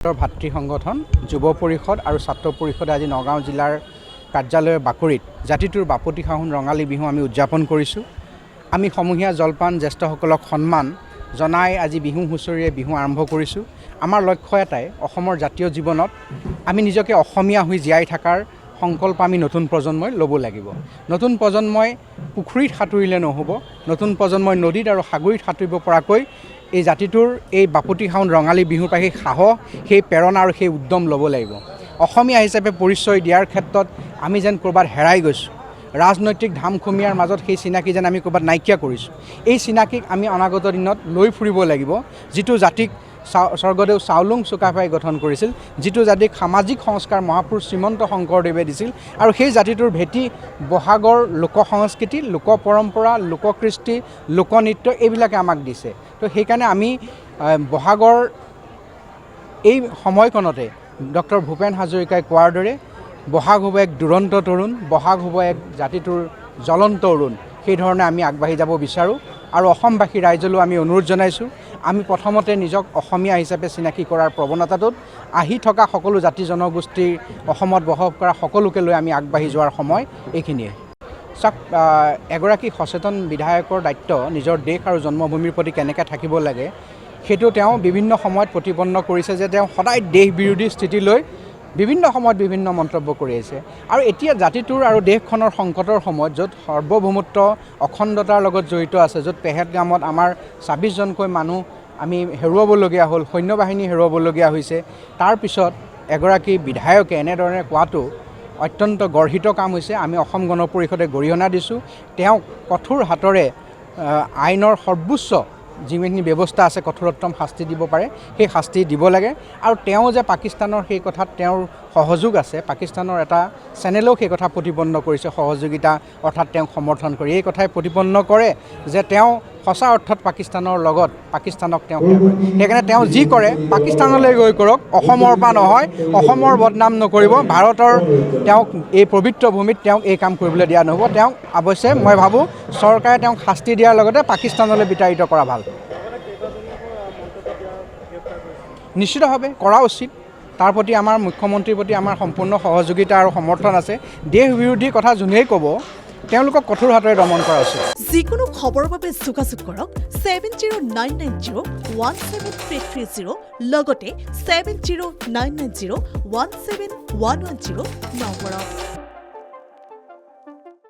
ভাতৃ সংগঠন যুৱ পৰিষদ আৰু ছাত্ৰ পৰিষদে আজি নগাঁও জিলাৰ কাৰ্যালয়ৰ বাকৰিত জাতিটোৰ বাপতি সাহোন ৰঙালী বিহু আমি উদযাপন কৰিছোঁ। আমি সমূহীয়া জলপান জ্যেষ্ঠসকলক সন্মান জনাই আজি বিহু হুঁচৰিৰে বিহু আৰম্ভ কৰিছোঁ। আমাৰ লক্ষ্য এটাই অসমৰ জাতীয় জীৱনত আমি নিজকে অসমীয়া হৈ জীয়াই থকাৰ সংকল্প আমি নতুন প্ৰজন্মই ল'ব লাগিব। নতুন প্ৰজন্মই পুখুৰীত সাঁতুৰিলে নহ'ব, নতুন প্ৰজন্মই নদীত আৰু সাগৰীত সাঁতুৰিব পৰাকৈ এই জাতিটোৰ এই বাপতি সাহোন ৰঙালী বিহুৰ পৰা সেই সাহস, সেই প্ৰেৰণা আৰু সেই উদ্যম ল'ব লাগিব। অসমীয়া হিচাপে পৰিচয় দিয়াৰ ক্ষেত্ৰত আমি যেন ক'ৰবাত হেৰাই গৈছোঁ। ৰাজনৈতিক ধামখুমীয়াৰ মাজত সেই চিনাকি যেন আমি ক'ৰবাত নাইকিয়া কৰিছোঁ। এই চিনাকিক আমি অনাগত দিনত লৈ ফুৰিব লাগিব, যিটো জাতিক স্বৰ্গদেউ চাওলুং চুকাফাই গঠন কৰিছিল, যিটো জাতিক সামাজিক সংস্কাৰ মহাপুৰুষ শ্ৰীমন্ত শংকৰদেৱে দিছিল। আৰু সেই জাতিটোৰ ভেটি বহাগৰ লোক সংস্কৃতি, লোক পৰম্পৰা, লোককৃষ্টি, লোকনৃত্য এইবিলাকে আমাক দিছে। তো সেইকাৰণে আমি বহাগৰ এই সময়কণতে ডক্টৰ ভূপেন হাজৰিকাই কোৱাৰ দৰে বহাগ হ'ব এক দুৰন্ত তৰুণ, বহাগ হ'ব এক জাতিটোৰ জ্বলন্ত অৰুণ। সেইধৰণে আমি আগবাঢ়ি যাব বিচাৰোঁ আৰু অসমবাসী ৰাইজলৈও আমি অনুৰোধ জনাইছোঁ, আমি প্ৰথমতে নিজক অসমীয়া হিচাপে চিনাকি কৰাৰ প্ৰৱণতাটোত আহি থকা সকলো জাতি জনগোষ্ঠীৰ অসমত বসবাস কৰা সকলোকে লৈ আমি আগবাঢ়ি যোৱাৰ সময় এইখিনিয়ে। চাওক, এগৰাকী সচেতন বিধায়কৰ দায়িত্ব নিজৰ দেশ আৰু জন্মভূমিৰ প্ৰতি কেনেকৈ থাকিব লাগে সেইটো তেওঁ বিভিন্ন সময়ত প্ৰতিপন্ন কৰিছে, যে তেওঁ সদায় দেশ বিৰোধী স্থিতি লৈ বিভিন্ন সময়ত বিভিন্ন মন্তব্য কৰি আহিছে। আৰু এতিয়া জাতিটোৰ আৰু দেশখনৰ সংকটৰ সময়ত য'ত সাৰ্বভৌমত্ব অখণ্ডতাৰ লগত জড়িত আছে, য'ত পেহেলগামত আমাৰ ২৬জনকৈ মানুহ আমি হেৰুৱাবলগীয়া হ'ল, সৈন্যবাহিনী হেৰুৱাবলগীয়া হৈছে, তাৰপিছত এগৰাকী বিধায়কে এনেধৰণে কোৱাটো অত্যন্ত গৰ্হিত কাম হৈছে। আমি অসম গণ পৰিষদে গৰিহণা দিছোঁ। তেওঁক কঠোৰ হাতৰে আইনৰ সৰ্বোচ্চ যিখিনি ব্যৱস্থা আছে, কঠোৰতম শাস্তি দিব পাৰে সেই শাস্তি দিব লাগে। আৰু তেওঁ যে পাকিস্তানৰ সেই কথাত তেওঁৰ সহযোগ আছে, পাকিস্তানৰ এটা চেনেলেও সেই কথা প্ৰতিপন্ন কৰিছে, সহযোগিতা অৰ্থাৎ তেওঁক সমৰ্থন কৰি এই কথাই প্ৰতিপন্ন কৰে যে তেওঁ সঁচা অৰ্থত পাকিস্তানৰ লগত পাকিস্তানক তেওঁ সেয়া কৰে। সেইকাৰণে তেওঁ যি কৰে পাকিস্তানলৈ গৈ কৰক, অসমৰ পৰা নহয়, অসমৰ বদনাম নকৰিব। ভাৰতৰ তেওঁক এই পবিত্ৰ ভূমিত তেওঁক এই কাম কৰিবলৈ দিয়া নহ'ব। তেওঁক অৱশ্যে মই ভাবোঁ চৰকাৰে তেওঁক শাস্তি দিয়াৰ লগতে পাকিস্তানলৈ বিতাড়িত কৰা ভাল। নিশ্চিতভাৱে কৰা উচিত। তাৰ প্ৰতি আমাৰ মুখ্যমন্ত্ৰীৰ প্ৰতি আমাৰ সম্পূৰ্ণ সহযোগিতা আৰু সমৰ্থন আছে। দেশ বিৰোধী কথা যোনেই ক'ব তেওঁলোকক কঠোৰ হাতেৰে দমন কৰা উচিত। যিকোনো খবৰৰ বাবে যোগাযোগ কৰক 7099017330 লগতে 7099017110 নম্বৰত।